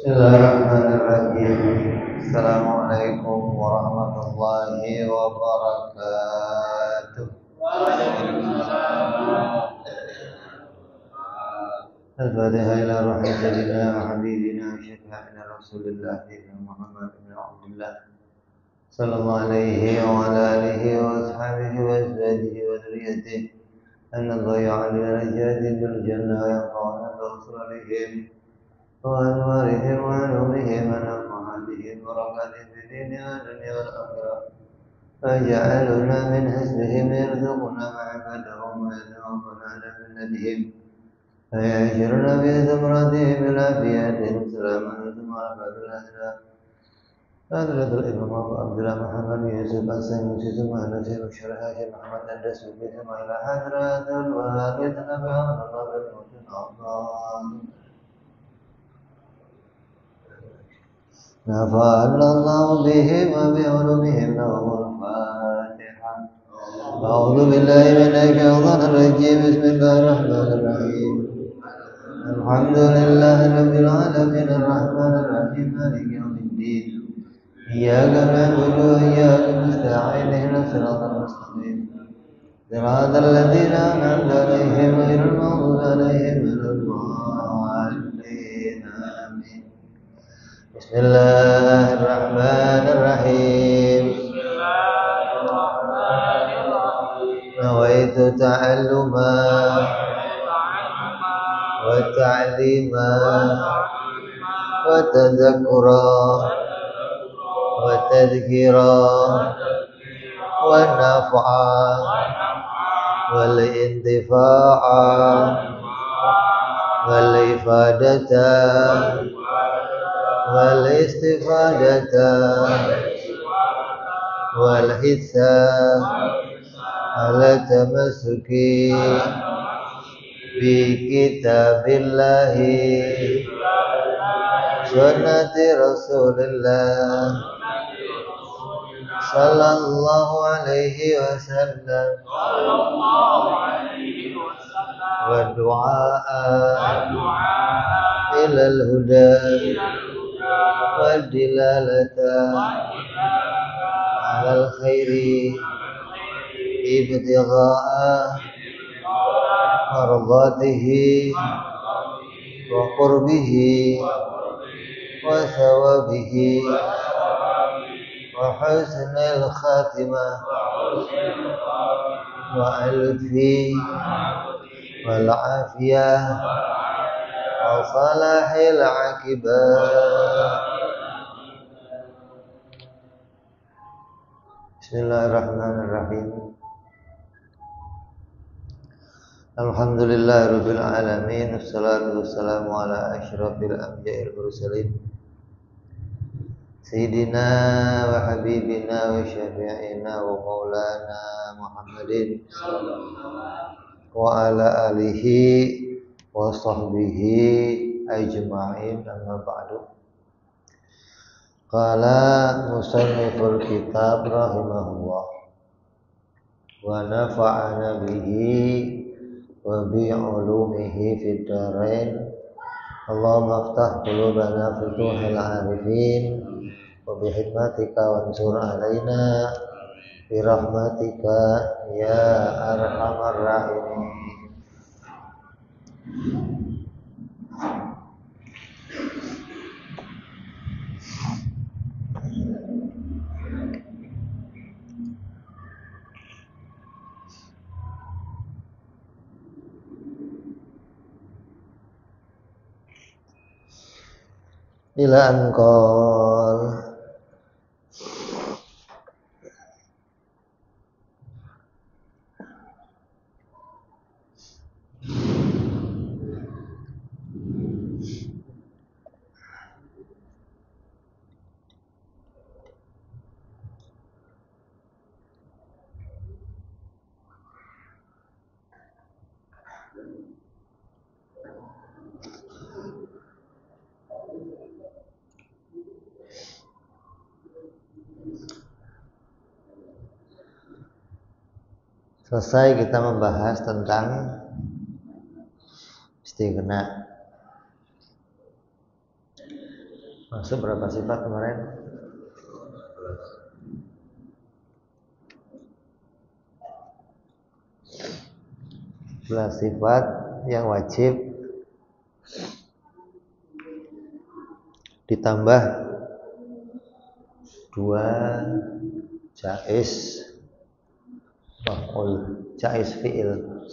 Bismillahirrahmanirrahim. Assalamualaikum warahmatullahi wabarakatuh. Al-Fatihah ila ruhi sayyidina wa habibina wa syafi'ina Rasulillah Muhammad bin Abdullah sallallahu alaihi wa ala alihi wa ashabihi wa azwajihi wa dzurriyyatihi an dhayya'a lana najati bil jannah wa yaqana bi وأنوارهم وعلومهم ونفعاتهم وبركاتهم في الدين والدنيا والآخرة فجعلنا من حسبهم يرزقنا معبدهم ويتوفنا على سنتهم فيعيشرنا في زمرتهم بالعافية سلاما ثم عباد الأسلام حضرة الإمام أبو عبد الله محمد يوسف السنوسي ثم نسير الشرح شيخ محمد الدسوقي ثم إلى حضرة الوالد نبي عبد الله بن محسن نفعنا الله بهم وبعلومهم لهم الفاتحة. أعوذ بالله من الشيطان الرجيم. بسم الله الرحمن الرحيم. الحمد لله رب العالمين الرحمن الرحيم مالك يوم الدين إياك نعبد وإياك نستعين اهدنا الصراط المستقيم صراط الذين أنعمت عليهم غير المغضوب عليهم ولا الضالين. آمين. Bismillahirrahmanirrahim. Nawaitu ta'alluma wa ta'lima wa tadhakkura wa tadhkira wa naf'a wal intifa'a wal ifadata wal istifadata wal hissa ala tamassuki bi kitabillahi sunnati rasulillah sallallahu alaihi wasallam wa du'a ilal huda والدلالة على الخير ابتغاء مرضاته وقربه وثوابه وحسن الخاتمة واللطف والعافية وصلاح العاقبة. Bismillahirrahmanirrahim. Alhamdulillahirabbil alamin. Wassalatu wassalamu ala asyrafil anbiya'il mursalin sayyidina wa habibina wa syafi'ina wa maulana Muhammadin wa ala alihi wa sahbihi ajma'in. Amma ba'du. Qala musanniful kitab rahimahullah wa nafa'ana bihi wa bi 'ulumihi fid dharain. Allahumma aftah qulubana futuhal 'arifin wa bi hikmatika wansur 'alaina bi rahmatika ya arhamar rahimin. Ila anqal selesai kita membahas tentang istighna. Masuk berapa sifat kemarin? 11 sifat yang wajib ditambah 2 jaiz maf'ul, jaiz fi'il.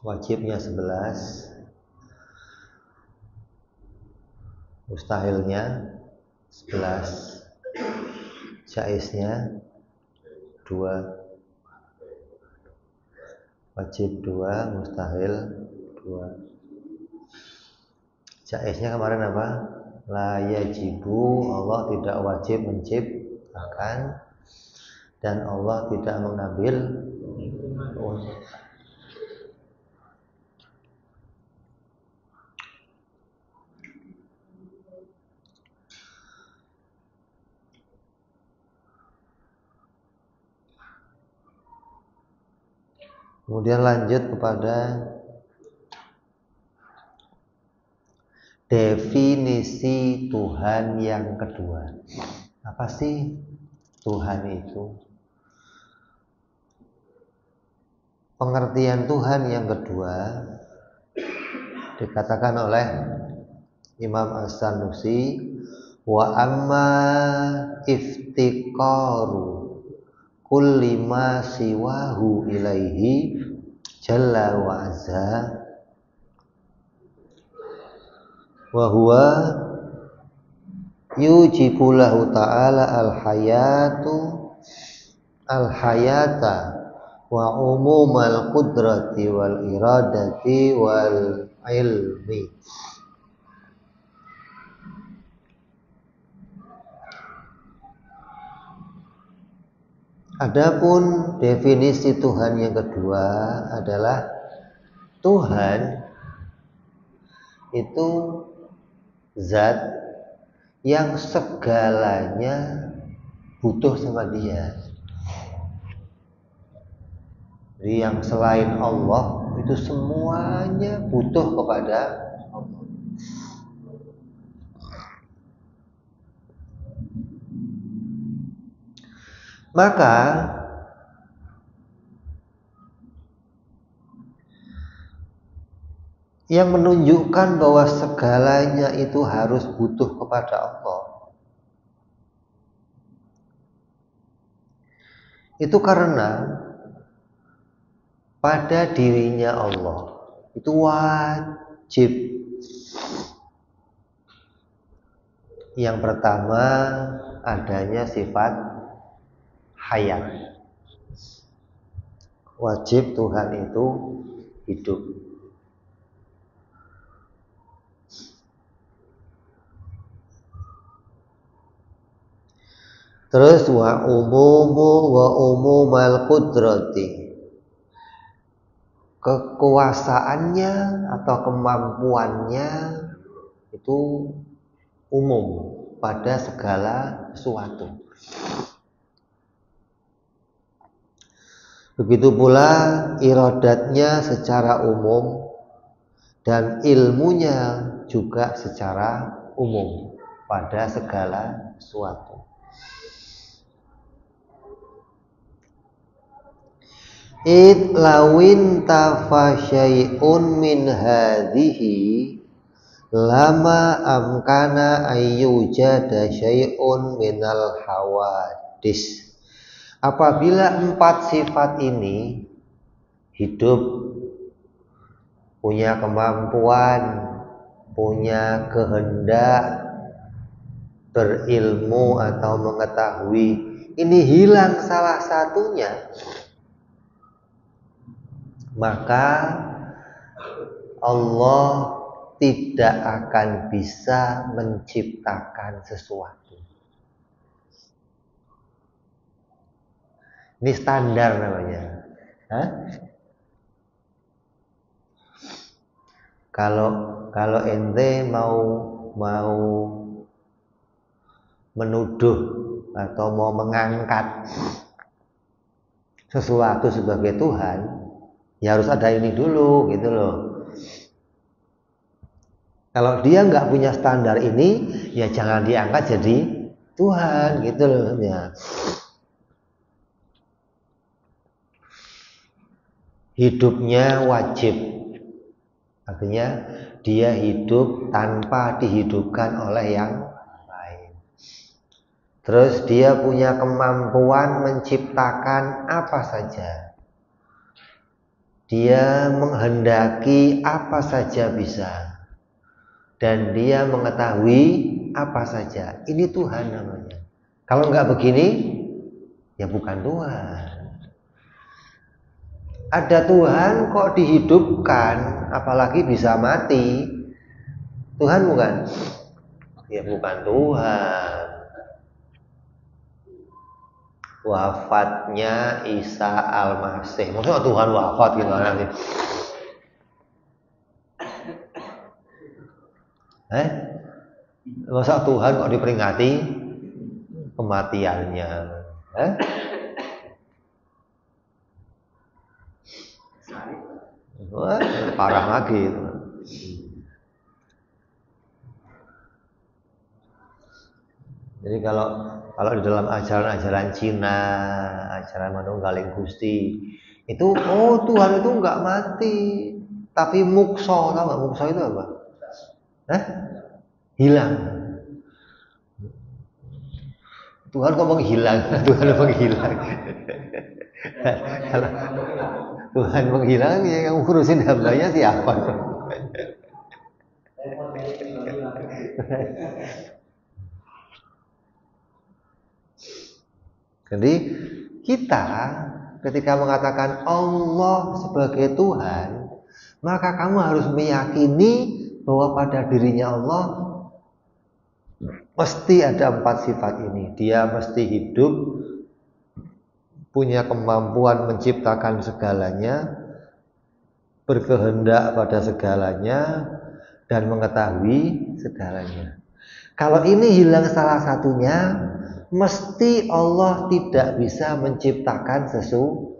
Wajibnya 11, mustahilnya 11, jaiznya 2. Wajib 2, mustahil 2. Jaiznya kemarin apa? La yajibu, Allah tidak wajib menciptakan dan Allah tidak mengambil unta. Kemudian lanjut kepada definisi Tuhan yang kedua. Apa sih Tuhan itu? Pengertian Tuhan yang kedua dikatakan oleh Imam As-Sanusi, wa amma iftiqaru kulli ma siwahu ilaihi jalla wa azza wa huwa yujibu lahu ta'ala al-hayata wa umumal qudrati wal iradati wal ilmi. Adapun definisi Tuhan yang kedua adalah Tuhan itu zat yang segalanya butuh sama dia. Jadi yang selain Allah itu semuanya butuh kepada Allah. Maka yang menunjukkan bahwa segalanya itu harus butuh kepada Allah itu karena pada dirinya Allah itu wajib. Yang pertama adanya sifat hayat. Wajib Tuhan itu hidup. Terus wa umumal qudrati, kekuasaannya atau kemampuannya itu umum pada segala sesuatu. Begitu pula iradatnya secara umum dan ilmunya juga secara umum pada segala sesuatu. Id lawin tafasyai'un min hadhihi lama amkana ayyujada syai'un minal hawadis. Apabila 4 sifat ini hidup, punya kemampuan, punya kehendak, berilmu atau mengetahui, ini hilang salah satunya, maka Allah tidak akan bisa menciptakan sesuatu. Ini standar namanya. Kalau ente mau menuduh atau mau mengangkat sesuatu sebagai Tuhan, ya harus ada ini dulu gitu loh. Kalau dia nggak punya standar ini, ya jangan diangkat jadi Tuhan, gitu loh ya. Hidupnya wajib, artinya dia hidup tanpa dihidupkan oleh yang lain. Terus dia punya kemampuan menciptakan apa saja. Dia menghendaki apa saja bisa. Dan dia mengetahui apa saja. Ini Tuhan namanya. Kalau nggak begini, ya bukan Tuhan. Ada Tuhan kok dihidupkan, apalagi bisa mati. Tuhan bukan? Ya bukan Tuhan. Wafatnya Isa Al-Masih. Maksudnya Tuhan wafat gimana sih? Masa Tuhan kok diperingati kematiannya? Wah, parah lagi itu. Jadi kalau di dalam ajaran-ajaran Cina, ajaran Manunggaling Gusti, itu Tuhan itu enggak mati, tapi mukso. Tahu nggak mukso itu apa? Hilang. Tuhan kok menghilang? Tuhan menghilang. Tuhan menghilang, ya yang ngurusin hambanya siapa? Jadi kita ketika mengatakan Allah sebagai Tuhan, maka kamu harus meyakini bahwa pada dirinya Allah mesti ada 4 sifat ini. Dia mesti hidup, punya kemampuan menciptakan segalanya, berkehendak pada segalanya, dan mengetahui segalanya. Kalau ini hilang salah satunya, mesti Allah tidak bisa menciptakan sesuatu.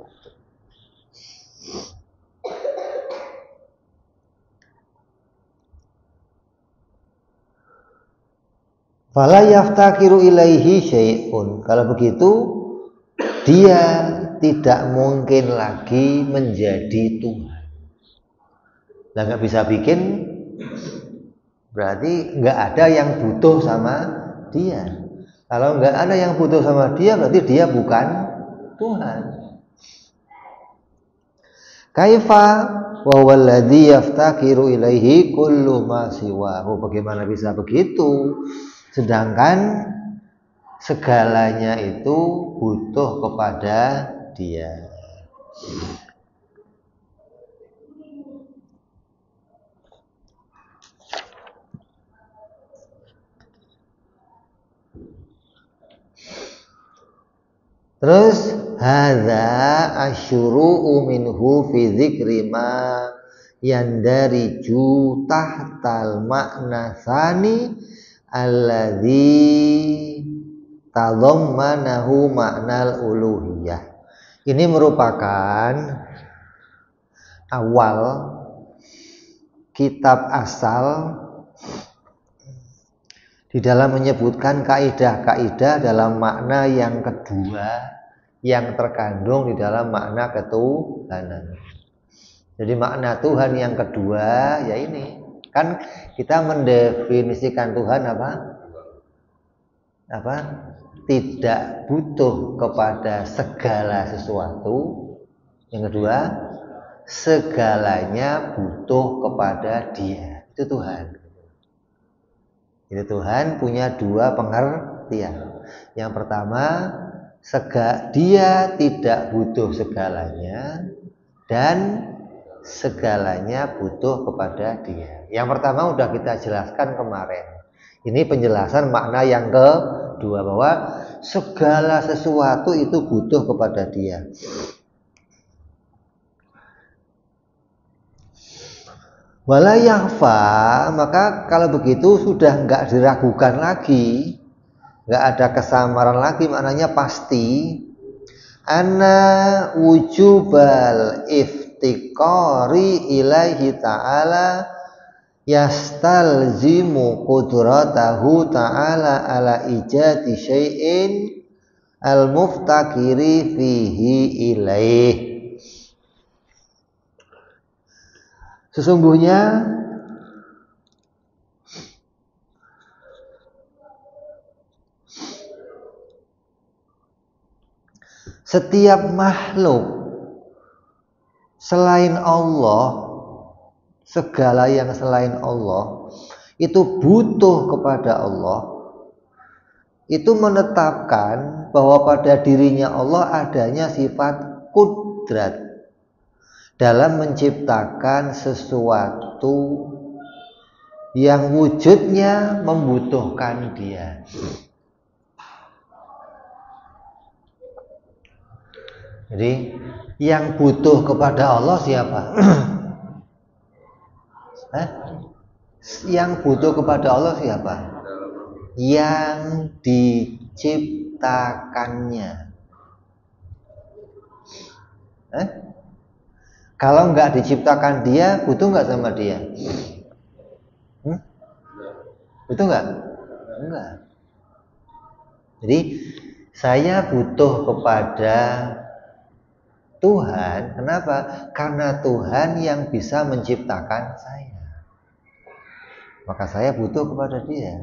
Fala yaftakiru ilaihi syai'un. Kalau begitu, dia tidak mungkin lagi menjadi Tuhan. Nah, nggak bisa bikin, berarti nggak ada yang butuh sama dia. Kalau nggak ada yang butuh sama dia, berarti dia bukan Tuhan. Kaifa wa walladhi yaftakiru ilaihi kullu ma siwahu. Bagaimana bisa begitu? Sedangkan segalanya itu butuh kepada dia. Terus hadza asyru'u minhu fi dzikri ma yandariju tahtal makna tsani alladzi tadhammanahu maknal uluhiyah. Ini merupakan awal kitab asal di dalam menyebutkan kaidah-kaidah dalam makna yang kedua yang terkandung di dalam makna ketuhanan. Jadi makna Tuhan yang kedua ya ini. Kan kita mendefinisikan Tuhan apa? Tidak butuh kepada segala sesuatu. Yang kedua, segalanya butuh kepada Dia. Itu Tuhan. Itu Tuhan punya 2 pengertian. Yang pertama, Dia tidak butuh segalanya dan segalanya butuh kepada Dia. Yang pertama udah kita jelaskan kemarin. Ini penjelasan makna yang kedua, bahwa segala sesuatu itu butuh kepada Dia. Wala yakhfa, maka kalau begitu sudah enggak diragukan lagi, enggak ada kesamaran lagi, maknanya pasti. Anna wujubal iftiqari ilaihi ta'ala yastalzimu qudratahu ta'ala ala ijadi syai'in al-muftakiri fihi ilaih. Sesungguhnya setiap makhluk selain Allah, segala yang selain Allah itu butuh kepada Allah, itu menetapkan bahwa pada dirinya Allah adanya sifat kudrat dalam menciptakan sesuatu yang wujudnya membutuhkan dia. Jadi yang butuh kepada Allah siapa? Yang butuh kepada Allah siapa? Yang diciptakannya. Kalau nggak diciptakan dia, butuh nggak sama dia? Butuh nggak? Enggak. Jadi saya butuh kepada Tuhan. Kenapa? Karena Tuhan yang bisa menciptakan saya. Maka saya butuh kepada dia.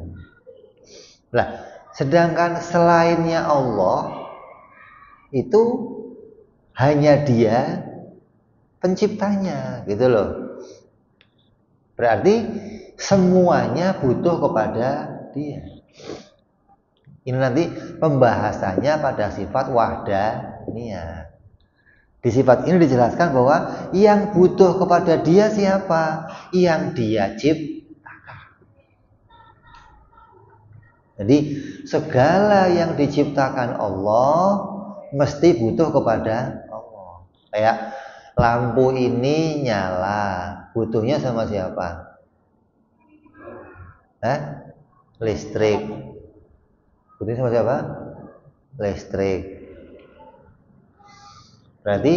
Nah, sedangkan selainnya Allah itu hanya dia penciptanya, gitu loh. Berarti semuanya butuh kepada dia. Ini nanti pembahasannya pada sifat wahdaniyah. Di sifat ini dijelaskan bahwa yang butuh kepada dia siapa? Yang dia ciptakan. Jadi segala yang diciptakan Allah mesti butuh kepada Allah. Kayak lampu ini nyala, butuhnya sama siapa? Listrik. Butuhnya sama siapa? Listrik. Berarti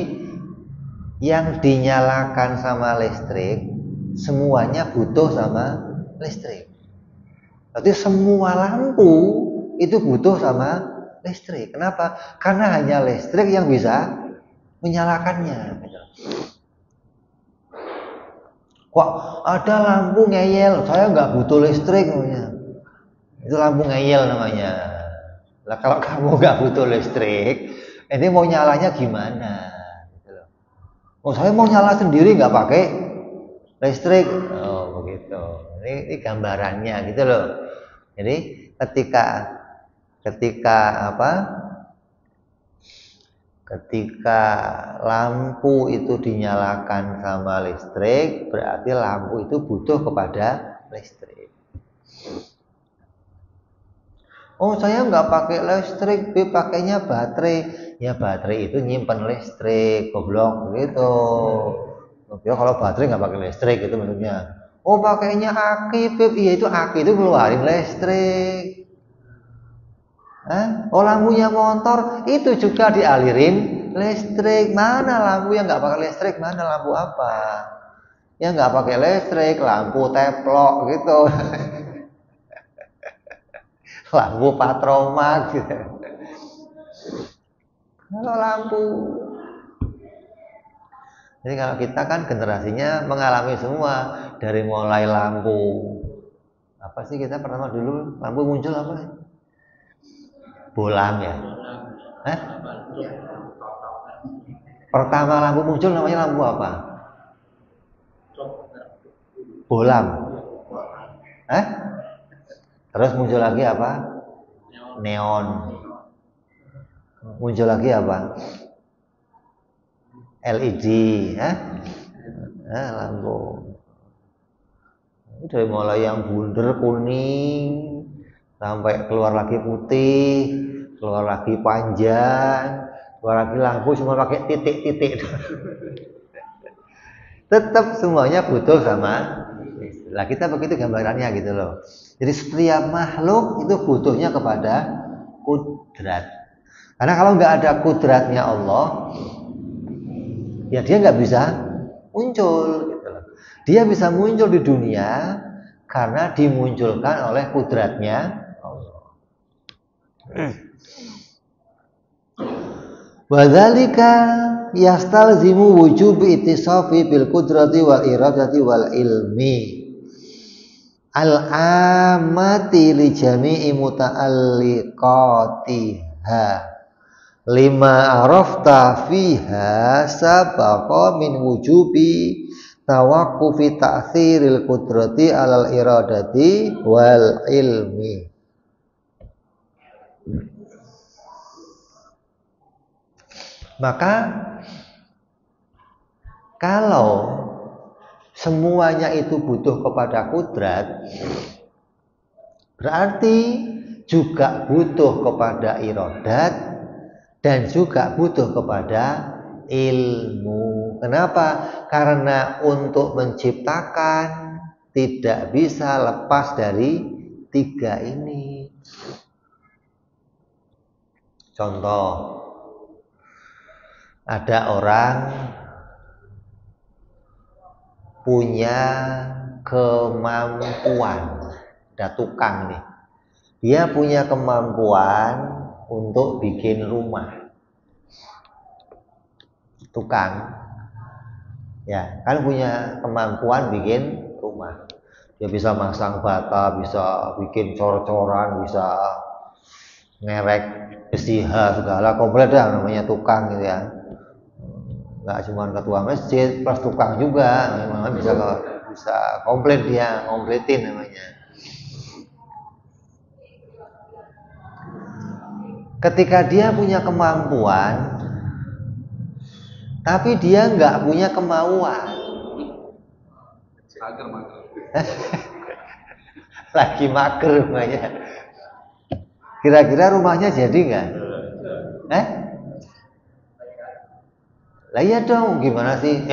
yang dinyalakan sama listrik semuanya butuh sama listrik. Berarti semua lampu itu butuh sama listrik. Kenapa? Karena hanya listrik yang bisa menyalakannya. Kok ada lampu ngeyel? Saya nggak butuh listrik namanya. Itu lampu ngeyel namanya. Lah kalau kamu nggak butuh listrik, ini mau nyalanya gimana? Oh, saya mau nyala sendiri nggak pakai listrik. Oh, begitu. Ini gambarannya gitu loh. Jadi ketika lampu itu dinyalakan sama listrik, berarti lampu itu butuh kepada listrik. Oh, saya nggak pakai listrik, pakainya baterai. Ya baterai itu nyimpan listrik, goblok gitu. Ya kalau baterai nggak pakai listrik itu maksudnya. Oh, pakainya aki, iya itu aki itu keluarin listrik. Oh, lampunya motor itu juga dialirin listrik. Mana lampu yang nggak pakai listrik? Mana lampu apa? Yang nggak pakai listrik, lampu teplok gitu. Lampu patromak gitu. Kalau lampu, jadi kalau kita kan generasinya mengalami semua dari mulai lampu apa sih kita pertama dulu lampu muncul apa? Bolam ya? Pertama lampu muncul namanya lampu apa? Bolam. Terus muncul lagi apa? Neon. Muncul lagi apa? LED, lampu. Dari mulai yang bunder kuning sampai keluar lagi putih, keluar lagi panjang, keluar lagi lampu cuma pakai titik-titik. Tetap semuanya butuh sama. Lah kita begitu gambarannya gitu loh. Jadi setiap makhluk itu butuhnya kepada kudrat. Karena kalau nggak ada kudratnya Allah, ya dia nggak bisa muncul. Gitu loh. Dia bisa muncul di dunia karena dimunculkan oleh kudratnya Allah. Wadzalika yastalzimu wujubi ittisafi bil qudrati wal iradati wal ilmi al-amati li jami'i muta'alliqatiha lima arafta fiha sabaqa min wujubi tawaqqufi ta'thiril qudrati alal iradati wal ilmi. Maka kalau semuanya itu butuh kepada kudrat, berarti juga butuh kepada iradat dan juga butuh kepada ilmu. Kenapa? Karena untuk menciptakan tidak bisa lepas dari tiga ini. Contoh, ada orang punya kemampuan, ada tukang nih, dia punya kemampuan untuk bikin rumah. Tukang, ya kan punya kemampuan bikin rumah. Dia bisa masang bata, bisa bikin cor-coran, bisa ngerek besi segala komplit dah, namanya tukang gitu ya. Nggak cuma ketua masjid plus tukang juga, memang bisa komplit, dia kompletin namanya. Ketika dia punya kemampuan tapi dia nggak punya kemauan, lagi mager namanya. Kira-kira rumahnya jadi nggak? Lah iya dong, gimana sih?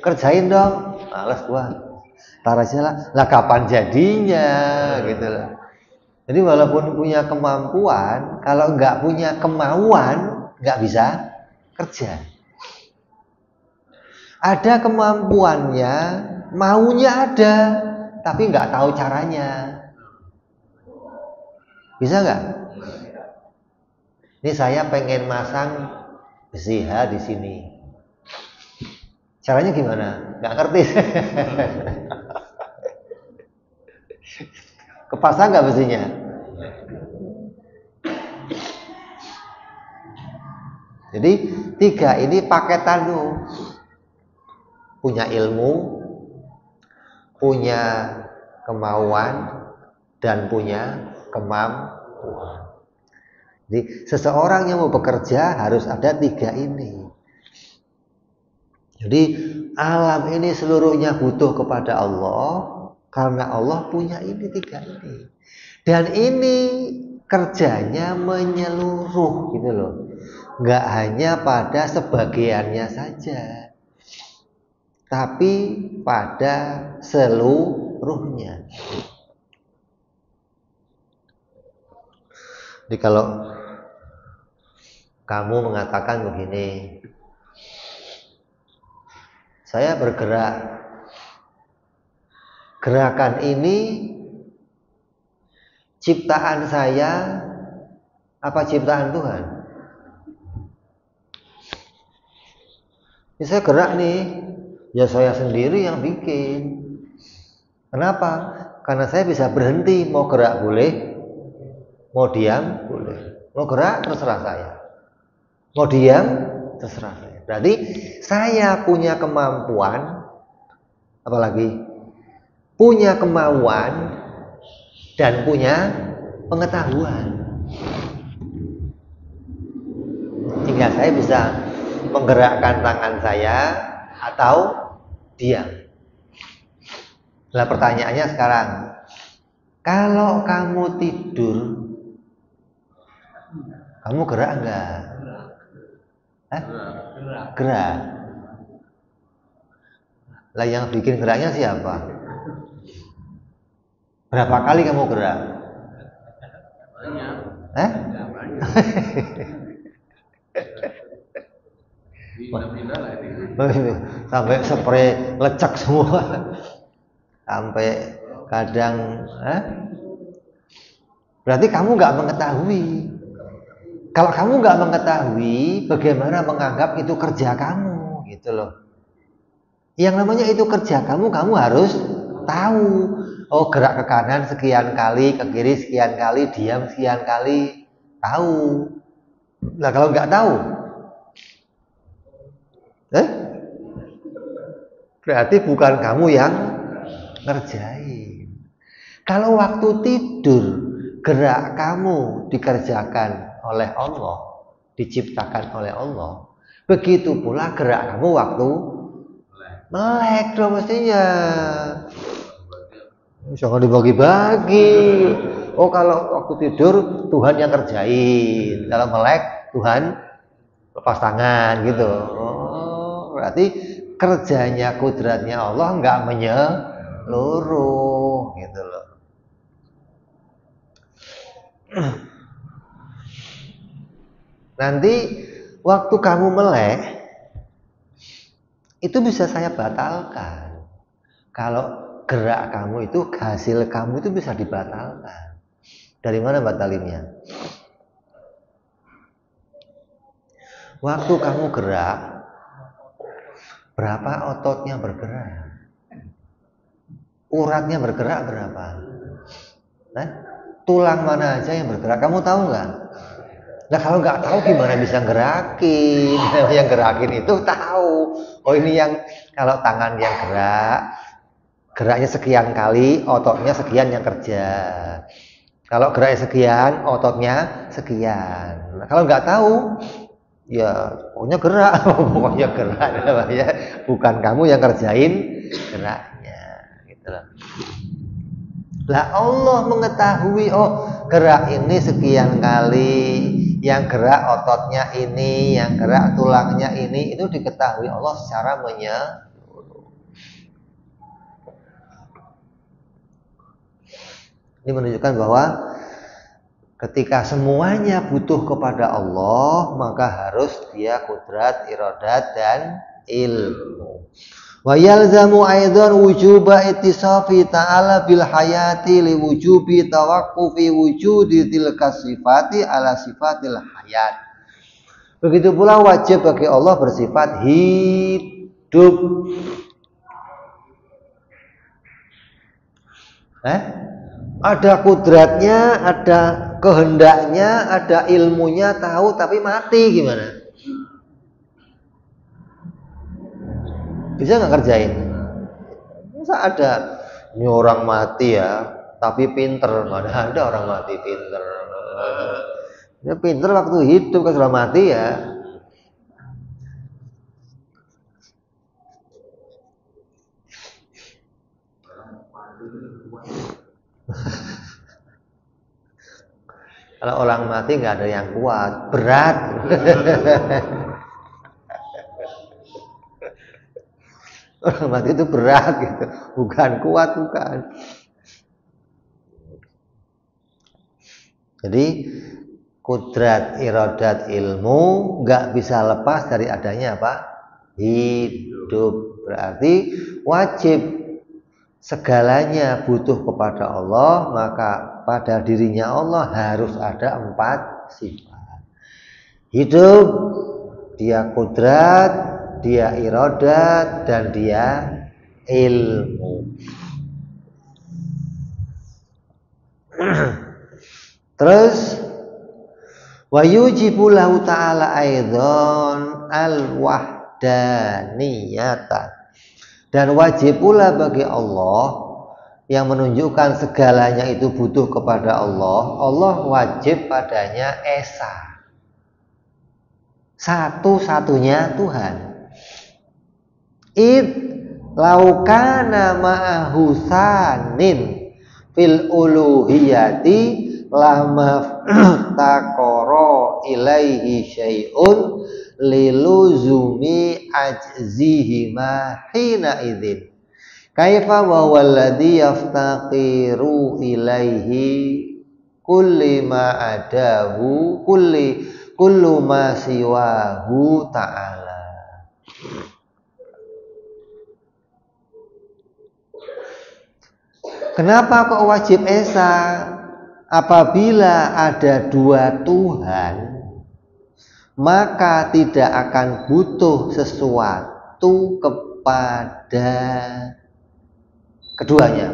Kerjain dong. Males gua. Tar aja lah. Lah kapan jadinya gitu loh. Jadi walaupun punya kemampuan, kalau nggak punya kemauan, nggak bisa kerja. Ada kemampuannya, maunya ada, tapi nggak tahu caranya. Bisa nggak? Ini saya pengen masang besi di sini. Caranya gimana? Nggak ngerti. Kepasang nggak besinya? Jadi tiga ini paketan tuh. Punya ilmu, punya kemauan, dan punya kemampuan. Jadi seseorang yang mau bekerja harus ada tiga ini. Jadi alam ini seluruhnya butuh kepada Allah karena Allah punya ini tiga ini. Dan ini kerjanya menyeluruh gitu loh. Nggak hanya pada sebagiannya saja, tapi pada seluruhnya. Jadi kalau kamu mengatakan begini, saya bergerak, gerakan ini ciptaan saya apa ciptaan Tuhan? Ini saya gerak nih, ya saya sendiri yang bikin. Kenapa? Karena saya bisa berhenti, mau gerak boleh, mau diam boleh. Mau gerak terserah saya, mau diam terserah saya. Berarti saya punya kemampuan, apalagi punya kemauan dan punya pengetahuan, sehingga saya bisa menggerakkan tangan saya atau diam. Nah, pertanyaannya sekarang, kalau kamu tidur, kamu gerak enggak? Gerak. Lah yang bikin geraknya siapa? Berapa kali kamu gerak? Sampai spray lecek semua. Sampai kadang berarti kamu nggak mengetahui. Kalau kamu nggak mengetahui, bagaimana menganggap itu kerja kamu, gitu loh. Yang namanya itu kerja kamu harus tahu. Oh, gerak ke kanan sekian kali, ke kiri sekian kali, diam sekian kali, tahu. Nah, kalau nggak tahu, berarti bukan kamu yang ngerjain. Kalau waktu tidur, gerak kamu dikerjakan oleh Allah, diciptakan oleh Allah. Begitu pula gerak kamu waktu melek dong mestinya. Jangan dibagi-bagi. Oh, kalau waktu tidur Tuhan yang kerjain, kalau melek Tuhan lepas tangan gitu. Oh, berarti kerjanya kudratnya Allah nggak menyeluruh gitu loh. Nanti waktu kamu melek itu bisa saya batalkan. Kalau gerak kamu itu, hasil kamu itu bisa dibatalkan. Dari mana batalinnya? Waktu kamu gerak, berapa ototnya bergerak? Uratnya bergerak berapa? Tulang mana aja yang bergerak? Kamu tahu nggak? Nah, kalau nggak tahu gimana bisa gerakin? Yang gerakin itu tahu. Oh, ini yang kalau tangan yang geraknya sekian kali, ototnya sekian yang kerja. Kalau geraknya sekian, ototnya sekian. Nah, kalau nggak tahu, ya pokoknya gerak, pokoknya gerak, ya. Bukan kamu yang kerjain geraknya, gitu loh. Lah Allah mengetahui, oh gerak ini sekian kali, yang gerak ototnya ini, yang gerak tulangnya ini, itu diketahui Allah secara menyeluruh. Ini menunjukkan bahwa ketika semuanya butuh kepada Allah, maka harus dia kudrat, iradat, dan ilmu. Wa yalzamu aidan wujuba ittisafi ta'ala bil hayati li wujubi tawaqqufi wujudi tilka sifati ala sifatil hayat. Begitu pula wajib bagi Allah bersifat hidup. Ada kudratnya, ada kehendaknya, ada ilmunya, tahu, tapi mati gimana? Bisa nggak kerjain? Masa ada ini orang mati ya, tapi pinter. Mana ada orang mati pinter? Ya pinter waktu hidup, kan sudah mati ya. Kalau orang mati nggak ada yang kuat, berat. Orang mati itu berat gitu, bukan kuat, bukan. Jadi kudrat, iradat, ilmu nggak bisa lepas dari adanya apa? Hidup. Berarti wajib segalanya butuh kepada Allah, maka pada dirinya Allah harus ada 4 sifat. Hidup, dia kudrat, dia iradat, dan dia ilmu. Terus wa yujibu lahu ta'ala aidan al-wahdaniyata, dan wajib pula bagi Allah yang menunjukkan segalanya itu butuh kepada Allah. Allah wajib padanya esa, satu-satunya Tuhan. Id laukana ma'ahu sanin fil uluhiyati lama taqara ilaihi syai'un liluzumi ajzihima hina idzin kaifa wa walladhi yaftaqiru ilaihi kulli ma adahu kullu ma siwahu ta'ala. Kenapa kok wajib esa? Apabila ada dua Tuhan, maka tidak akan butuh sesuatu kepada keduanya,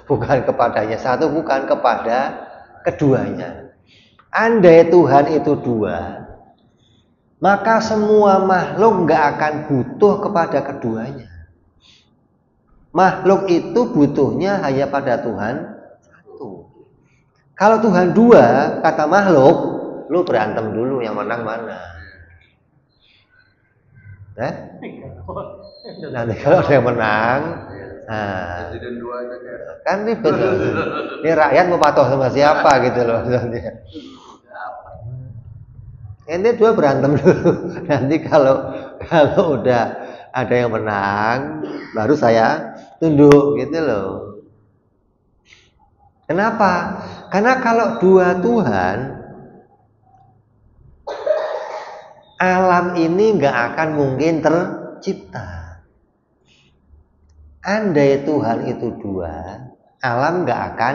bukan kepadanya satu, bukan kepada keduanya. Andai Tuhan itu dua, maka semua makhluk nggak akan butuh kepada keduanya. Makhluk itu butuhnya hanya pada Tuhan satu. Kalau Tuhan dua, kata makhluk, lu berantem dulu yang menang mana? Nanti kalau ada yang menang, nah, kan ribet. Ini rakyat mau patuh sama siapa gitu loh. Ini dua berantem dulu. Nanti kalau udah ada yang menang, baru saya tunduk gitu loh. Kenapa? Karena kalau dua Tuhan, alam ini nggak akan mungkin tercipta. Andai Tuhan itu dua, alam nggak akan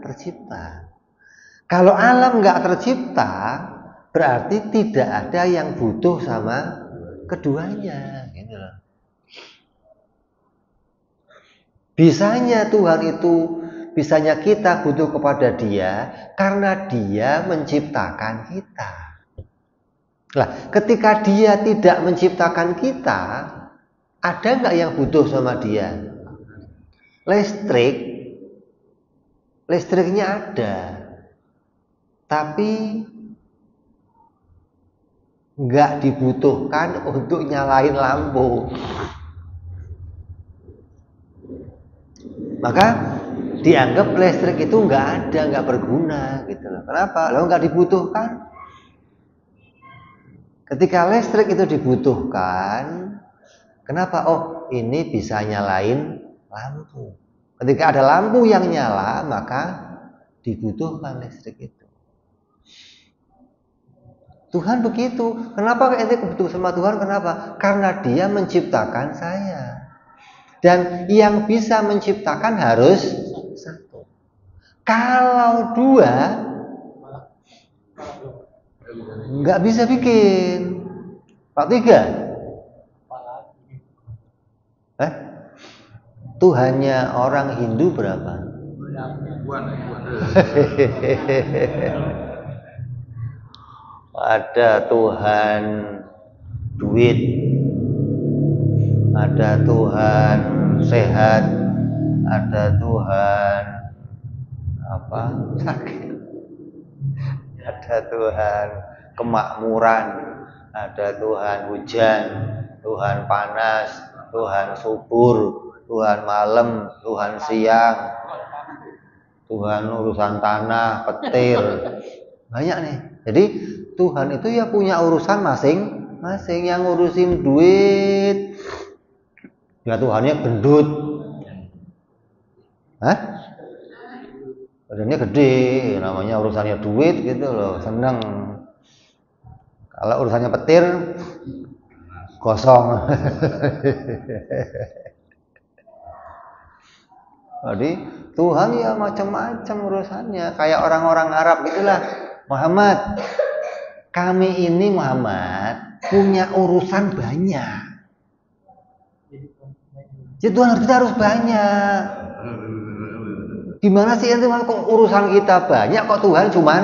tercipta. Kalau alam nggak tercipta, berarti tidak ada yang butuh sama keduanya. Gitu loh. Bisanya Tuhan itu, bisanya kita butuh kepada Dia karena Dia menciptakan kita. Nah, ketika Dia tidak menciptakan kita, ada nggak yang butuh sama Dia? Listriknya ada, tapi nggak dibutuhkan untuk nyalain lampu. Maka dianggap listrik itu nggak ada, nggak berguna gitu loh. Kenapa? Lalu nggak dibutuhkan. Ketika listrik itu dibutuhkan, kenapa? Oh, ini bisa nyalain lampu. Ketika ada lampu yang nyala, maka dibutuhkan listrik itu. Tuhan begitu. Kenapa ente butuh sama Tuhan? Kenapa? Karena Dia menciptakan saya. Dan yang bisa menciptakan harus satu. Kalau dua, nggak bisa bikin. Pak tiga. Tuhannya orang Hindu berapa? Ada Tuhan duit, ada Tuhan sehat, ada Tuhan apa sakit, ada Tuhan kemakmuran, ada Tuhan hujan, Tuhan panas, Tuhan subur, Tuhan malam, Tuhan siang, Tuhan urusan tanah, petir, banyak nih. Jadi Tuhan itu ya punya urusan masing-masing. Yang ngurusin duit, ya Tuhannya gendut, badannya gede, namanya urusannya duit gitu loh, seneng. Kalau urusannya petir, kosong. Jadi Tuhan ya macam-macam urusannya, kayak orang-orang Arab gitulah. Muhammad, kami ini Muhammad punya urusan banyak. Jadi Tuhan kita harus banyak. Gimana sih ente kok urusan kita banyak kok Tuhan cuman?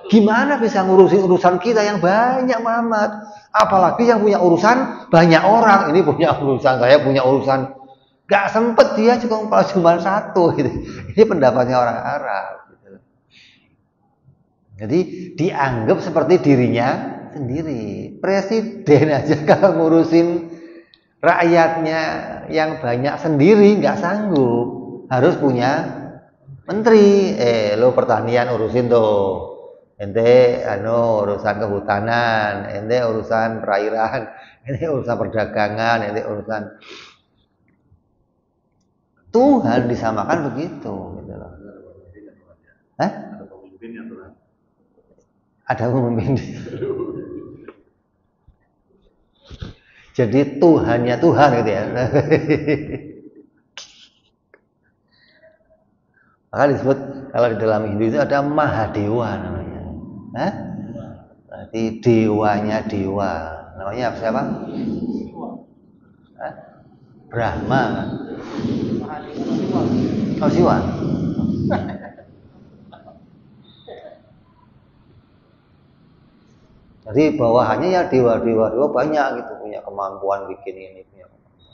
Gimana bisa ngurusin urusan kita yang banyak Muhammad? Apalagi yang punya urusan banyak orang. Ini punya urusan, saya punya urusan. Gak sempet dia cuma satu. Gitu. Ini pendapatnya orang Arab. Jadi dianggap seperti dirinya sendiri. Presiden aja kalau ngurusin rakyatnya yang banyak sendiri nggak sanggup, harus punya menteri. Lo pertanian urusin tuh, ente urusan kehutanan, ente urusan perairan, ente urusan perdagangan, ente urusan. Tuhan disamakan begitu, gitu loh. Ada pemimpin. Jadi Tuhannya Tuhan gitu ya. Maka disebut kalau di dalam Hindu itu ada Mahadewa namanya. Hah? Berarti dewanya dewa. Namanya siapa? Hah? Brahma. Oh, Siwa. Jadi bawahannya ya dewa banyak gitu, punya kemampuan bikin ini, punya kemampuan.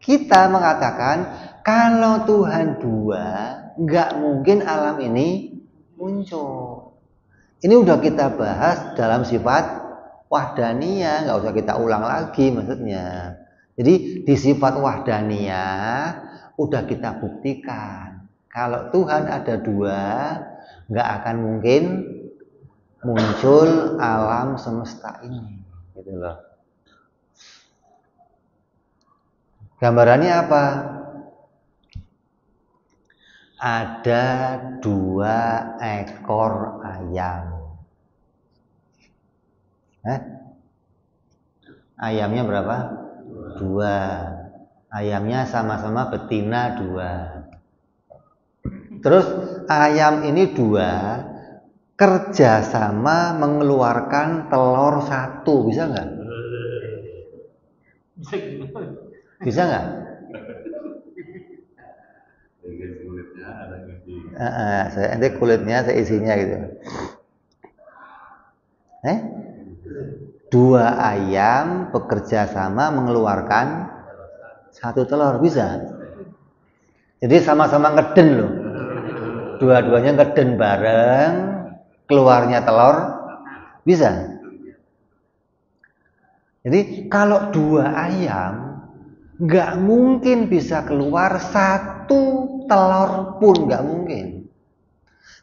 Kita mengatakan kalau Tuhan dua, nggak mungkin alam ini muncul. Ini udah kita bahas dalam sifat wahdaniyah, nggak usah kita ulang lagi maksudnya. Jadi di sifat wahdaniyah udah kita buktikan kalau Tuhan ada dua, nggak akan mungkin muncul alam semesta ini, gitu loh. Gambarannya apa? Ada 2 ekor ayam. Ayamnya berapa? 2. Ayamnya sama-sama betina 2. Terus ayam ini 2 kerjasama mengeluarkan telur 1, bisa nggak? Bisa nggak? Nanti kulitnya saya isinya gitu. 2 ayam bekerja sama mengeluarkan 1 telur, bisa? Jadi sama-sama ngeden loh. Dua-duanya ngeden bareng, keluarnya telur, bisa? Jadi kalau 2 ayam nggak mungkin bisa keluar 1 telur pun, nggak mungkin.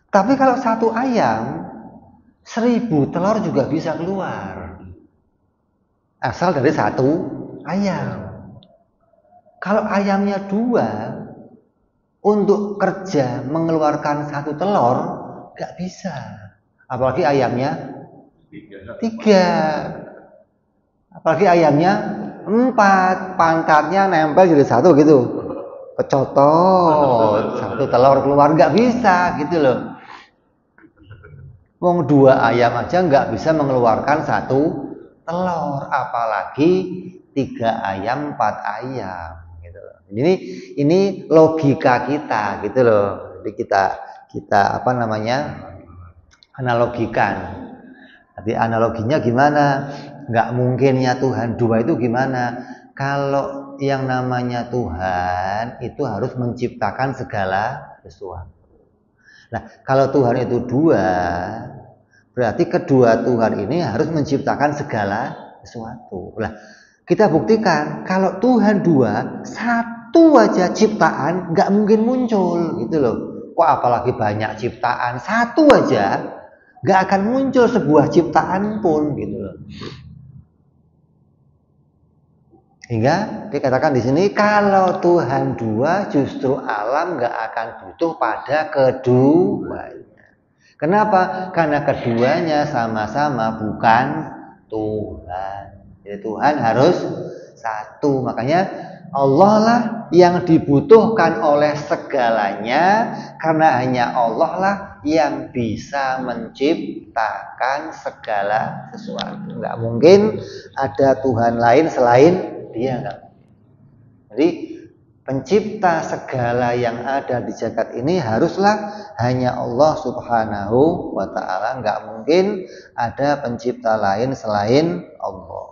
Tapi kalau 1 ayam 1000 telur juga bisa keluar, asal dari 1 ayam. Kalau ayamnya 2 untuk kerja mengeluarkan 1 telur nggak bisa, apalagi ayamnya 3. Apalagi ayamnya 4, pantatnya nempel jadi 1 gitu, kecotot 1 telur keluar, nggak bisa gitu loh. Wong 2 ayam aja nggak bisa mengeluarkan 1 telur, apalagi 3 ayam 4 ayam gitu loh. Ini logika kita gitu loh. Jadi kita apa namanya, analogikan. Jadi analoginya gimana? Nggak mungkinnya Tuhan 2 itu gimana? Kalau yang namanya Tuhan itu harus menciptakan segala sesuatu. Nah, kalau Tuhan itu 2, berarti kedua Tuhan ini harus menciptakan segala sesuatu. Nah, kita buktikan kalau Tuhan 2, 1 aja ciptaan nggak mungkin muncul gitu loh. Kok apalagi banyak ciptaan, 1 aja nggak akan muncul sebuah ciptaan pun gitu loh. Hingga dikatakan di sini kalau Tuhan 2 justru alam nggak akan butuh pada keduanya. Kenapa? Karena keduanya sama-sama bukan Tuhan. Jadi Tuhan harus 1. Makanya Allah lah yang dibutuhkan oleh segalanya, karena hanya Allah lah yang bisa menciptakan segala sesuatu. Nggak mungkin ada Tuhan lain selain Dia, nggak mungkin. Jadi pencipta segala yang ada di jagat ini haruslah hanya Allah Subhanahu wa ta'ala. Nggak mungkin ada pencipta lain selain Allah.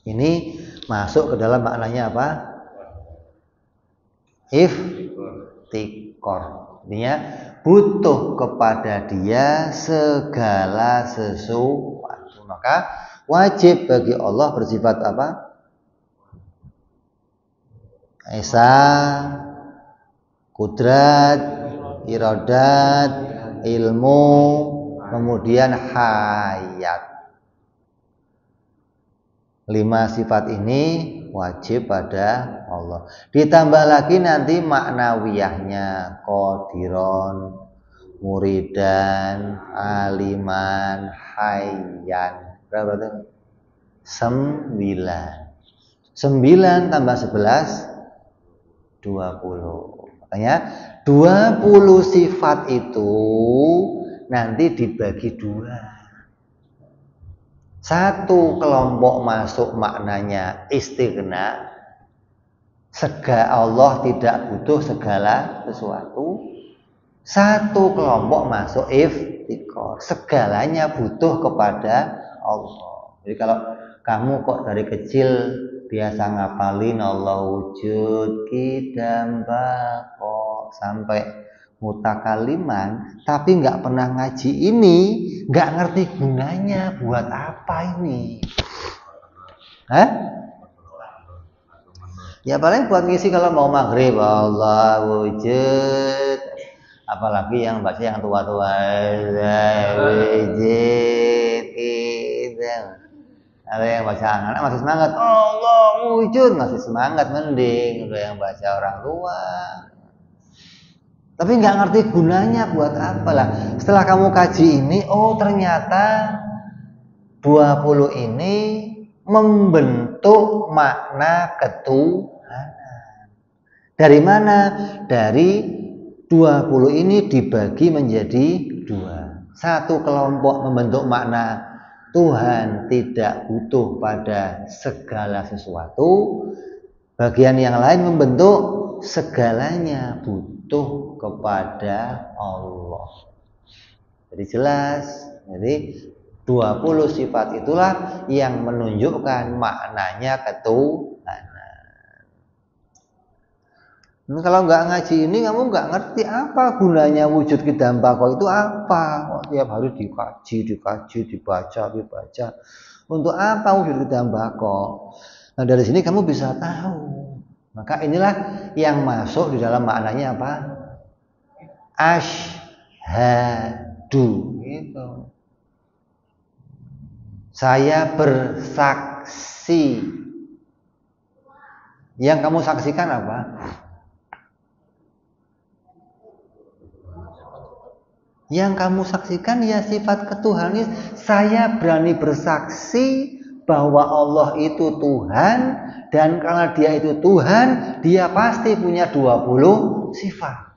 Ini masuk ke dalam maknanya apa? Iftikor. Artinya butuh kepada Dia segala sesuatu. Maka wajib bagi Allah bersifat apa? Esa, kudrat, iradat, ilmu, kemudian hayat. 5 sifat ini wajib pada Allah. Ditambah lagi nanti maknawiyahnya, qadiron, muridan, aliman, hayyan. Berapa tuh? 9. 9 tambah 11 20. Makanya 20 sifat itu nanti dibagi dua. Satu kelompok masuk maknanya istighna, Allah tidak butuh segala sesuatu. Satu kelompok masuk iftikor, segalanya butuh kepada Allah. Jadi kalau kamu kok dari kecil biasa ngapalin Allah wujud kidam bako sampai mutakaliman, tapi nggak pernah ngaji ini, nggak ngerti gunanya buat apa ini. Hah? Ya paling buat ngisi kalau mau maghrib Allah wujud. Apalagi yang baca yang tua-tua wujud kidam. Ada yang baca anak-anak masih semangat, Allah wujud, masih semangat, mending udah yang baca orang tua. Tapi nggak ngerti gunanya buat apa lah. Setelah kamu kaji ini, oh ternyata 20 ini membentuk makna ketuhanan. Dari mana? Dari 20 ini dibagi menjadi dua. Satu kelompok membentuk makna Tuhan tidak butuh pada segala sesuatu. Bagian yang lain membentuk segalanya butuh kepada Allah. Jadi jelas. Jadi 20 sifat itulah yang menunjukkan maknanya ketuhanan. Kalau nggak ngaji ini, kamu nggak ngerti apa gunanya wujud kidam bako itu apa. Tiap hari dikaji, dibaca. Untuk apa wujud kidam bako? Nah dari sini kamu bisa tahu. Maka inilah yang masuk di dalam maknanya apa? Asyhadu. Gitu. Saya bersaksi. Yang kamu saksikan apa? Yang kamu saksikan ya sifat ketuhanan. Saya berani bersaksi bahwa Allah itu Tuhan, dan karena dia itu Tuhan, dia pasti punya 20 sifat.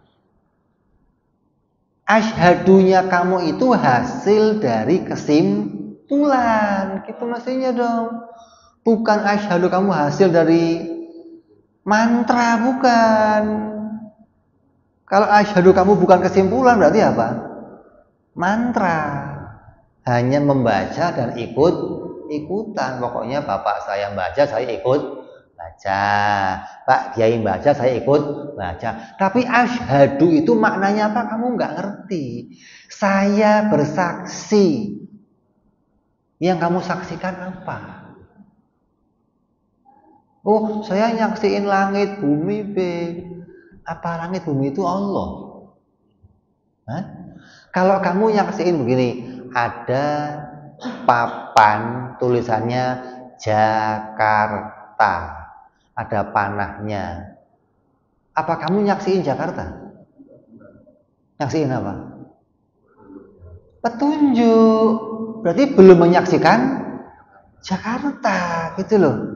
Asyhadunya kamu itu hasil dari kesimpulan, gitu mestinya dong. Bukan asyhadu kamu hasil dari mantra, bukan. Kalau asyhadu kamu bukan kesimpulan, berarti apa? Mantra. Hanya membaca dan ikutan. Pokoknya bapak saya baca, saya ikut baca. Pak Kiai baca, saya ikut baca. Tapi asyhadu itu maknanya apa? Kamu nggak ngerti. Saya bersaksi. Yang kamu saksikan apa? Oh, saya nyaksiin langit bumi, B. Apa langit bumi itu Allah? Hah? Kalau kamu nyaksiin begini, ada papan tulisannya Jakarta, ada panahnya. Apa kamu nyaksiin Jakarta? Nyaksiin apa? Petunjuk. Berarti belum menyaksikan Jakarta, gitu loh.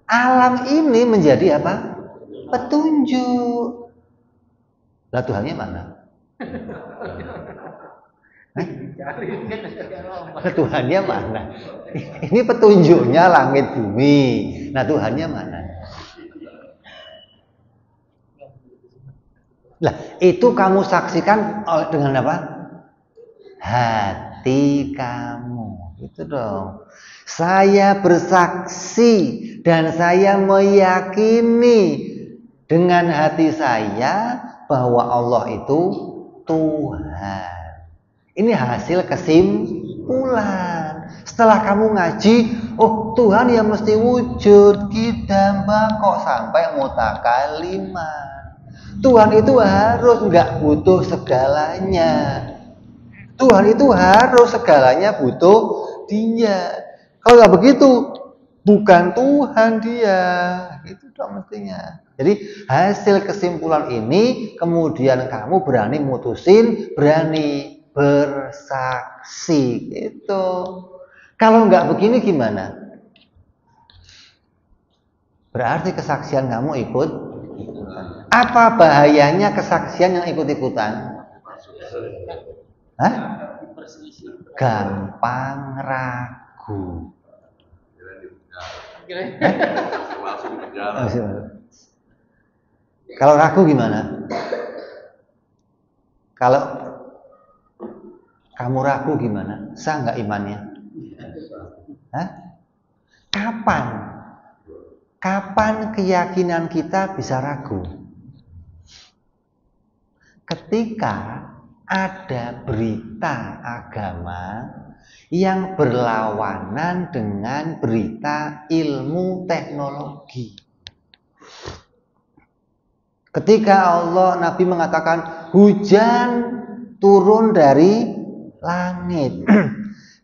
Alam ini menjadi apa? Petunjuk. Lah Tuhannya mana? Tuhannya mana? Ini petunjuknya langit bumi. Nah Tuhannya mana? Lah itu kamu saksikan dengan apa? Hati kamu. Itu dong. Saya bersaksi dan saya meyakini dengan hati saya bahwa Allah itu Tuhan. Ini hasil kesimpulan. Setelah kamu ngaji, oh Tuhan yang mesti wujud kidam bako sampai mutakaliman. Tuhan itu harus nggak butuh segalanya. Tuhan itu harus segalanya butuh Dia. Kalau nggak begitu, bukan Tuhan dia. Itu dong mestinya. Jadi hasil kesimpulan ini kemudian kamu berani mutusin, berani bersaksi gitu. Kalau nggak begini gimana? Berarti kesaksian kamu ikut Apa bahayanya kesaksian yang ikut-ikutan? Hah? Gampang ragu. Kalau ragu gimana? Kalau kamu ragu gimana? Sah nggak imannya? Hah? Kapan keyakinan kita bisa ragu? Ketika ada berita agama yang berlawanan dengan berita ilmu teknologi. Ketika Nabi mengatakan hujan turun dari langit.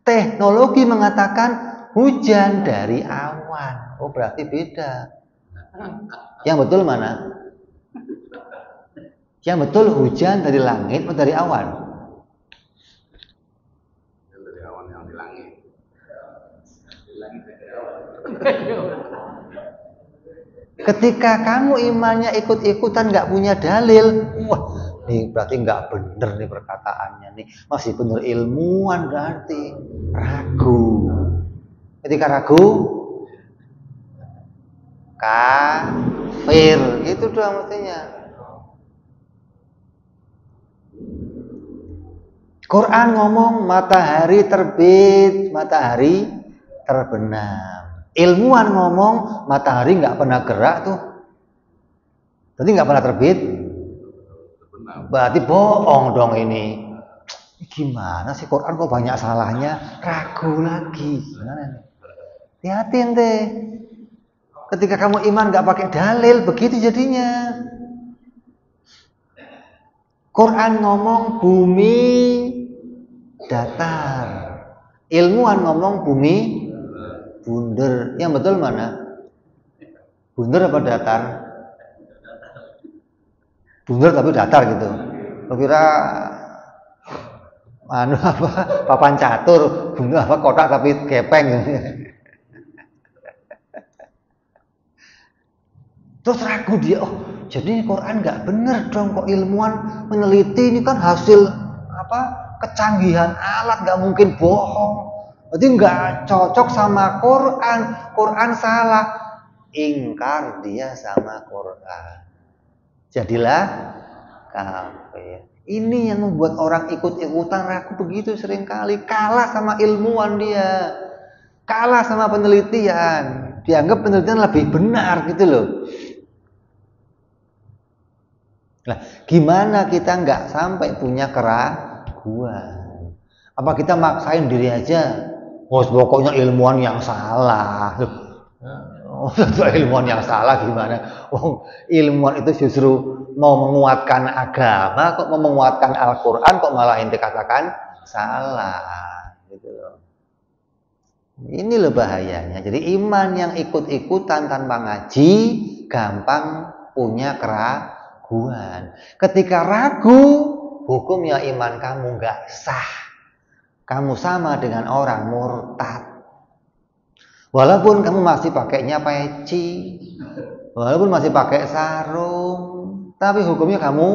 Teknologi mengatakan hujan dari awan. Oh, berarti beda. Yang betul mana? Yang betul hujan dari langit atau dari awan? Dari awan yang di langit. Di langit dari awan. Ketika kamu imannya ikut-ikutan nggak punya dalil, wah, ini berarti nggak bener nih perkataannya nih, masih bener ilmuwan berarti ragu. Ketika ragu, kafir, itu doang mestinya. Quran ngomong matahari terbit, matahari terbenam. Ilmuwan ngomong matahari nggak pernah gerak tuh, berarti nggak pernah terbit. Berarti bohong dong ini. Gimana sih Quran kok banyak salahnya? Ragu lagi. Gimana nih? Hati-hati ente. Ketika kamu iman nggak pakai dalil, begitu jadinya. Quran ngomong bumi datar. Ilmuwan ngomong bumi bunder. Yang betul mana? Bunder apa datar? Bunder tapi datar gitu. Lo kira papan catur, bunder apa kotak tapi gepeng gitu. Terus ragu dia, oh jadi Quran nggak bener dong, kok ilmuwan meneliti ini kan hasil kecanggihan alat, nggak mungkin bohong. Berarti nggak cocok sama Quran, Quran salah, ingkar dia sama Quran, jadilah kafir. Ini yang membuat orang ikut-ikutan ragu begitu seringkali, kalah sama ilmuwan dia, kalah sama penelitian, dianggap penelitian lebih benar gitu loh. Nah, gimana kita nggak sampai punya keraguan? Apa kita maksain diri aja? Oh, pokoknya ilmuwan yang salah. Oh, ilmuwan yang salah gimana? Oh, ilmuwan itu justru mau menguatkan agama, kok mau menguatkan Al-Quran, kok malah ente katakan salah, gitu loh. Ini loh bahayanya. Jadi iman yang ikut-ikutan tanpa ngaji, gampang punya keraguan. Ketika ragu, hukumnya iman kamu nggak sah. Kamu sama dengan orang murtad. Walaupun kamu masih pakainya peci, walaupun masih pakai sarung, tapi hukumnya kamu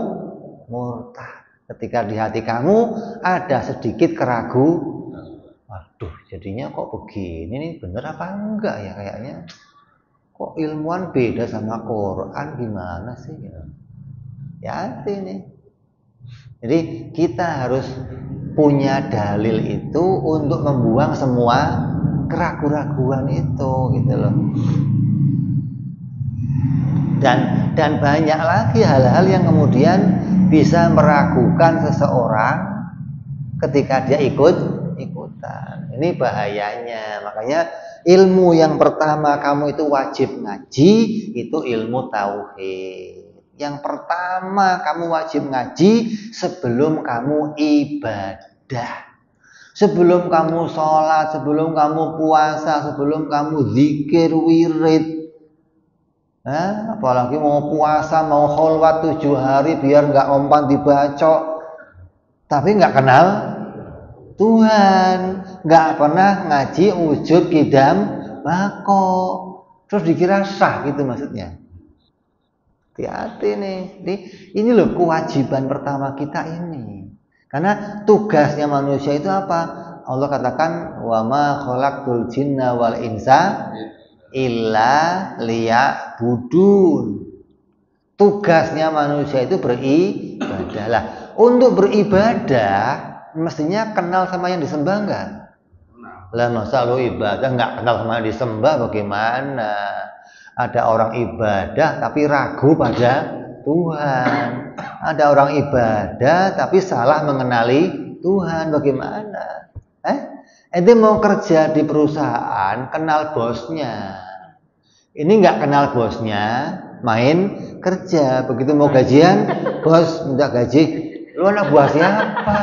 murtad. Ketika di hati kamu ada sedikit keraguan, waduh, jadinya kok begini nih, bener apa enggak ya kayaknya? Kok ilmuwan beda sama Quran, gimana sih? Ya ini. Jadi kita harus punya dalil itu untuk membuang semua keraguan-keraguan itu, gitu loh. Dan banyak lagi hal-hal yang kemudian bisa meragukan seseorang ketika dia ikut-ikutan. Ini bahayanya. Makanya ilmu yang pertama kamu itu wajib ngaji, itu ilmu tauhid. Yang pertama kamu wajib ngaji sebelum kamu ibadah. Sebelum kamu sholat, sebelum kamu puasa, sebelum kamu zikir wirid. Apalagi mau puasa, mau kholwat 7 hari biar nggak umpan dibacok. Tapi nggak kenal Tuhan, nggak pernah ngaji wujud qidam mako, terus dikira sah gitu maksudnya. Hati-hati nih. Jadi, ini loh kewajiban pertama kita ini. Karena tugasnya manusia itu apa? Allah katakan wa ma khalaqtul jinna wal insa illa liya'budun. Tugasnya manusia itu beribadah. Lah, untuk beribadah mestinya kenal sama yang disembah enggak? Lah masa lu ibadah enggak kenal sama yang disembah bagaimana? Ada orang ibadah tapi ragu pada Tuhan. Ada orang ibadah tapi salah mengenali Tuhan. Bagaimana? Ente mau kerja di perusahaan, kenal bosnya. Ini nggak kenal bosnya, main kerja. Begitu mau gajian, bos minta gaji. Lu anak buah siapa?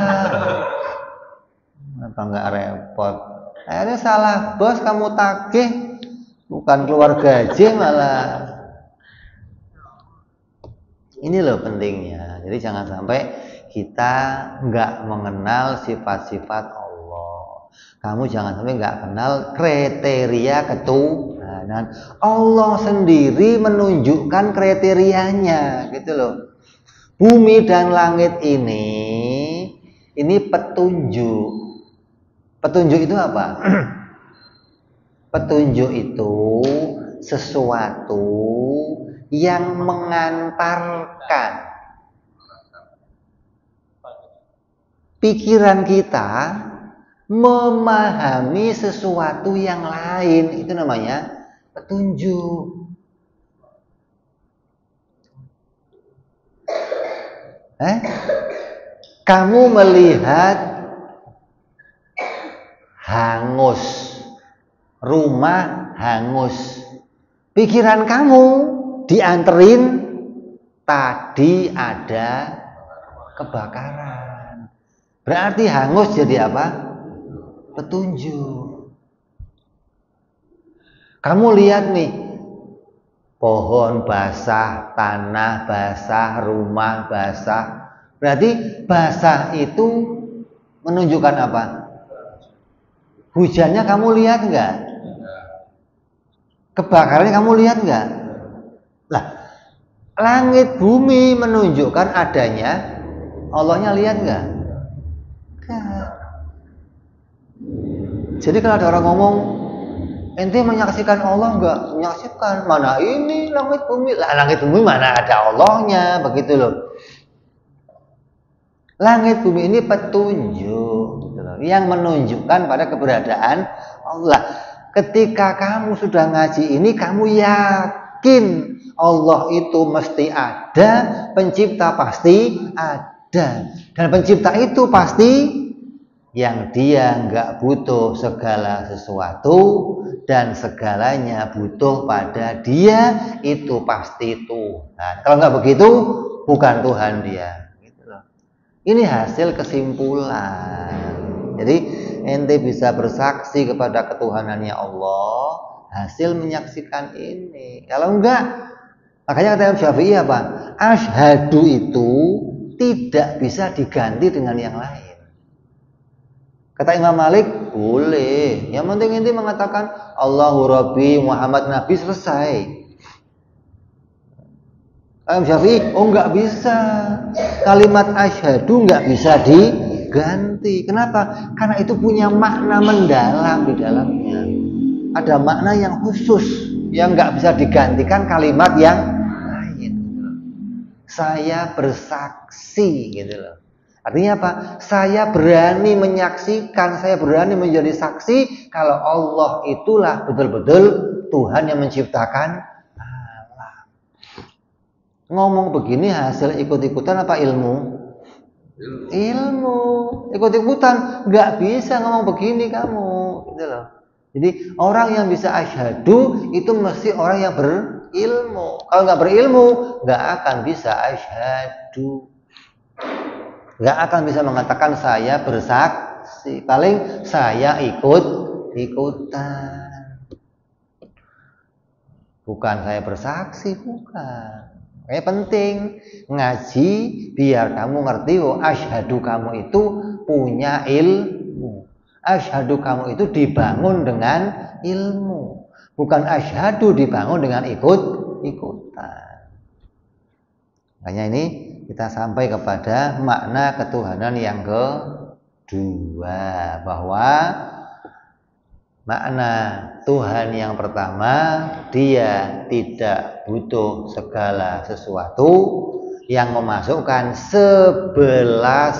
Apa nggak repot? Akhirnya salah bos, kamu tagih. Bukan keluar gaji malah. Ini loh pentingnya. Jadi jangan sampai kita nggak mengenal sifat-sifat Allah. Kamu jangan sampai nggak kenal kriteria ketuhanan. Allah sendiri menunjukkan kriterianya, gitu loh. Bumi dan langit ini petunjuk. Petunjuk itu apa? Petunjuk itu sesuatu yang mengantarkan pikiran kita memahami sesuatu yang lain. Itu namanya petunjuk. Kamu melihat hangus, rumah hangus, pikiran kamu dianterin tadi ada kebakaran. Berarti hangus jadi apa? Petunjuk. Kamu lihat nih, pohon basah, tanah basah, rumah basah. Berarti basah itu menunjukkan apa? Hujannya kamu lihat enggak? Kebakarannya kamu lihat enggak? Lah, langit bumi menunjukkan adanya Allahnya, lihat enggak? Enggak. Jadi kalau ada orang ngomong, ente menyaksikan Allah enggak? Menyaksikan. Mana ini langit bumi? Lah, langit bumi mana ada Allahnya? Begitu loh. Langit bumi ini petunjuk yang menunjukkan pada keberadaan Allah. Ketika kamu sudah ngaji ini, kamu yakin Allah itu mesti ada, pencipta pasti ada, dan pencipta itu pasti yang dia nggak butuh segala sesuatu dan segalanya butuh pada dia, itu pasti Tuhan. Kalau nggak begitu, bukan Tuhan dia. Ini hasil kesimpulan. Jadi ente bisa bersaksi kepada ketuhanannya Allah hasil menyaksikan ini. Kalau enggak, makanya kata Imam Syafi'i apa? Asyhadu itu tidak bisa diganti dengan yang lain. Kata Imam Malik, boleh. Yang penting ente mengatakan Allahu Rabbi, Muhammad Nabi, selesai. Imam Syafi'i, oh enggak bisa. Kalimat asyhadu enggak bisa diganti. Kenapa? Karena itu punya makna mendalam di dalamnya. Ada makna yang khusus yang enggak bisa digantikan kalimat yang lain. Saya bersaksi, gitu loh. Artinya apa? Saya berani menyaksikan, saya berani menjadi saksi kalau Allah itulah betul-betul Tuhan yang menciptakan. Ngomong begini hasil ikut-ikutan apa ilmu? Ilmu. Ikut-ikutan, nggak bisa ngomong begini kamu, gitu loh. Jadi orang yang bisa asyhadu itu mesti orang yang berilmu. Kalau nggak berilmu, nggak akan bisa asyhadu. Nggak akan bisa mengatakan saya bersaksi. Paling saya ikut-ikutan. Bukan saya bersaksi, bukan. Penting ngaji biar kamu ngerti, oh asyhadu kamu itu punya ilmu. Asyhadu kamu itu dibangun dengan ilmu. Bukan asyhadu dibangun dengan ikut-ikutan. Makanya ini kita sampai kepada makna ketuhanan yang kedua, bahwa makna Tuhan yang pertama, dia tidak butuh segala sesuatu yang memasukkan 11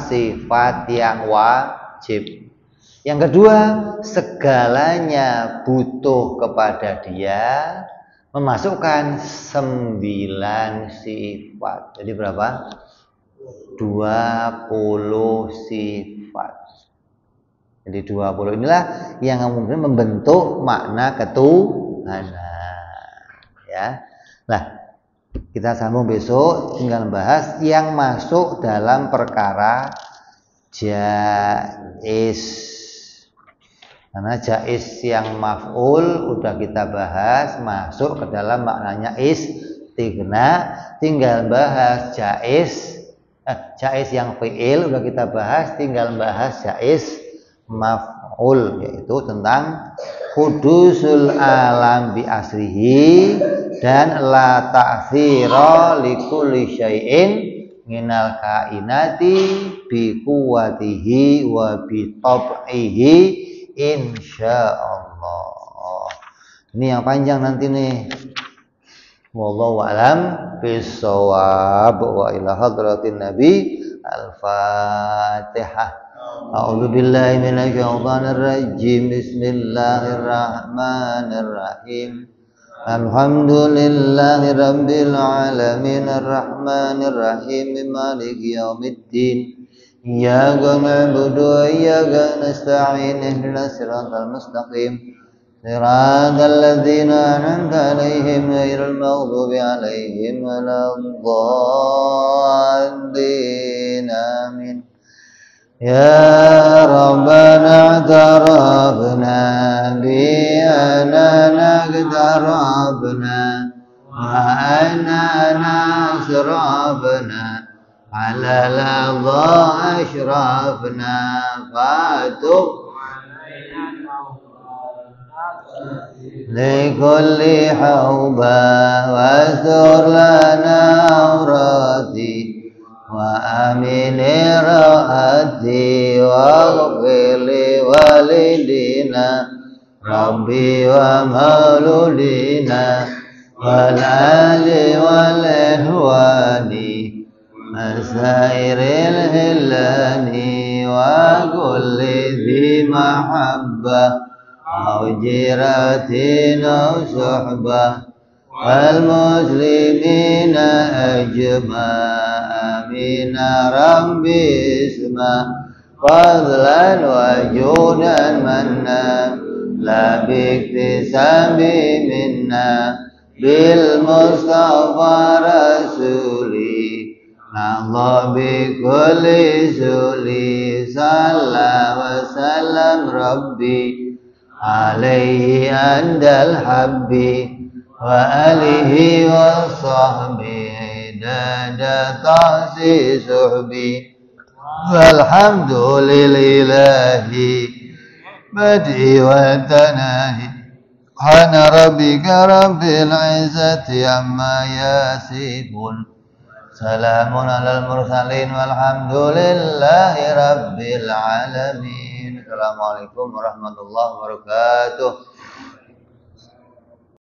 sifat yang wajib. Yang kedua, segalanya butuh kepada dia, memasukkan 9 sifat. Jadi berapa? 20 sifat. Jadi 20 inilah yang kemudian membentuk makna ketuhanan. Ya. Nah, kita sambung besok, tinggal bahas yang masuk dalam perkara jaiz. Karena jaiz yang maf'ul udah kita bahas, masuk ke dalam maknanya istighna. Tinggal bahas jaiz yang fi'il udah kita bahas, tinggal bahas jaiz maf'ul, yaitu tentang hudusul alam bi asrihi dan la ta'thira li kulli syai'in minal kainati bi quwwatihi wa bi tab'ihi insyaallah. Ini yang panjang nanti nih. Wallahu a'lam bissawab. Wa ila hadratin nabi. Al-Fatihah. A'udzu billahi minasyaitonir rajim. Bismillahirrahmanirrahim. Alhamdulillahi rabbil alamin arrahmanir rahim maliki yaumiddin. Iyyaka na'budu wa iyyaka nasta'in ihdinas siratal mustaqim. Siratal ladzina an'amta 'alaihim ghairil maghdubi 'alaihim waladdallin. Amin. Ya Rabbana i'tarafna bi anana i'tarafna wa anana asrafna ala ladha ashrafna fatub likulli hauba wastur lana awrati wa amini ra'ati wa ghfirli walidina rabbi wa mauludina wal ali wal ihwani masairil hilani wa kulli dhi mahabbah au jiratin au suhbah wal muslimina ajma'ina rabbi isma fadlan wa judan manna la biktisabi minna bil mustafa rasuli Allah bi kulli suli sallallahu wa sallam rabbi alaihi andal habbi wa alihi wa sahbihi dada ta'si suhbi walhamdulillahi bad'i wa tanahi hana rabbika rabbil izzati amma yasifun salamun alal mursalin walhamdulillahi rabbil alamin. Assalamualaikum warahmatullahi wabarakatuh.